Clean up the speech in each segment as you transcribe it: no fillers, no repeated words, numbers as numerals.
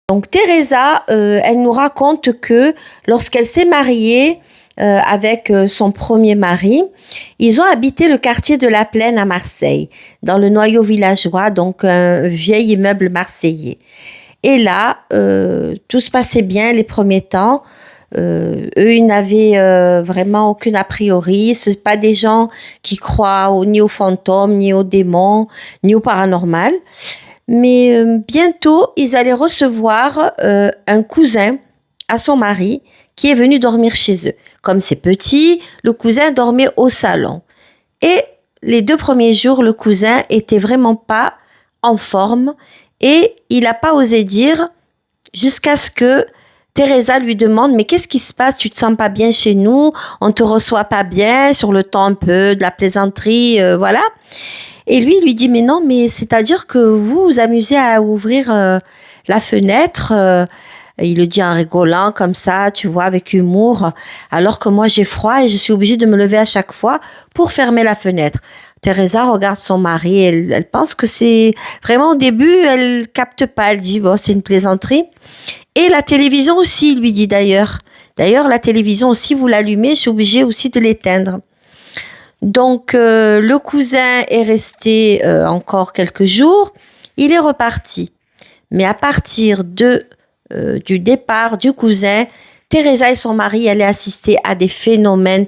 Donc Teresa, elle nous raconte que lorsqu'elle s'est mariée avec son premier mari, ils ont habité le quartier de la Plaine à Marseille, dans le noyau villageois, donc un vieil immeuble marseillais. Et là, tout se passait bien les premiers temps. Eux, ils n'avaient vraiment aucune a priori. Ce ne sont pas des gens qui croient ni aux fantômes, ni aux démons, ni au paranormal. Mais bientôt, ils allaient recevoir un cousin à son mari qui est venu dormir chez eux. Comme c'est petit, le cousin dormait au salon. Et les 2 premiers jours, le cousin était vraiment pas en forme et il n'a pas osé dire jusqu'à ce que Teresa lui demande « Mais qu'est-ce qui se passe? Tu te sens pas bien chez nous? On te reçoit pas bien sur le ton un peu de la plaisanterie, voilà. » Et lui dit « Mais non, mais c'est-à-dire que vous vous amusez à ouvrir la fenêtre il le dit en rigolant comme ça, tu vois, avec humour, alors que moi j'ai froid et je suis obligée de me lever à chaque fois pour fermer la fenêtre. » Teresa regarde son mari, elle pense que c'est vraiment au début, elle capte pas, elle dit bon, c'est une plaisanterie. Et la télévision aussi, il lui dit d'ailleurs. D'ailleurs, la télévision aussi, vous l'allumez, je suis obligée aussi de l'éteindre. Donc, le cousin est resté encore quelques jours, il est reparti. Mais à partir du départ du cousin, Teresa et son mari allaient assister à des phénomènes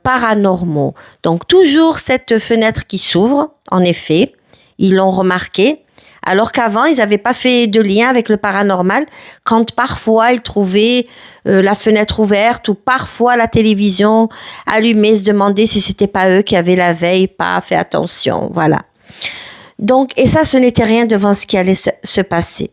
paranormaux. Donc, toujours cette fenêtre qui s'ouvre, en effet, ils l'ont remarqué. Alors qu'avant, ils n'avaient pas fait de lien avec le paranormal, quand parfois ils trouvaient la fenêtre ouverte ou parfois la télévision allumée, se demandaient si c'était pas eux qui avaient la veille pas fait attention, voilà. Donc, et ça, ce n'était rien devant ce qui allait se passer.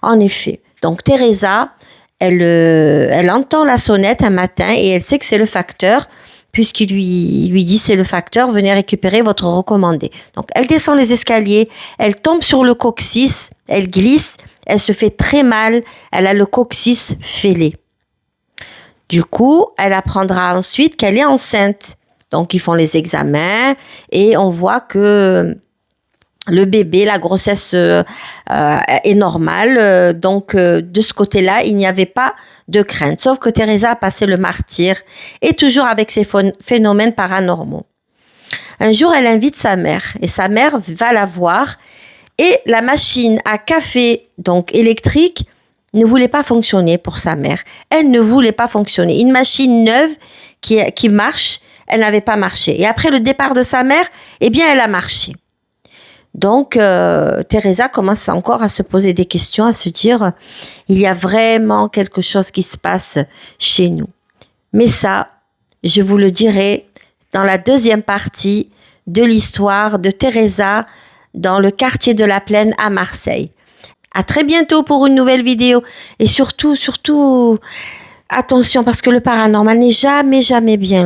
En effet, donc Teresa, elle entend la sonnette un matin et elle sait que c'est le facteur, puisqu'il lui dit c'est le facteur, venez récupérer votre recommandé. Donc elle descend les escaliers, elle tombe sur le coccyx, elle glisse, elle se fait très mal, elle a le coccyx fêlé. Du coup, elle apprendra ensuite qu'elle est enceinte. Donc ils font les examens et on voit que le bébé, la grossesse est normale, donc de ce côté-là, il n'y avait pas de crainte. Sauf que Teresa a passé le martyre et toujours avec ces phénomènes paranormaux. Un jour, elle invite sa mère et sa mère va la voir et la machine à café, donc électrique, ne voulait pas fonctionner pour sa mère. Elle ne voulait pas fonctionner. Une machine neuve qui marche, elle n'avait pas marché. Et après le départ de sa mère, eh bien, elle a marché. Donc, Teresa commence encore à se poser des questions, à se dire, il y a vraiment quelque chose qui se passe chez nous. Mais ça, je vous le dirai dans la deuxième partie de l'histoire de Teresa dans le quartier de la Plaine à Marseille. À très bientôt pour une nouvelle vidéo. Et surtout, attention, parce que le paranormal n'est jamais bien.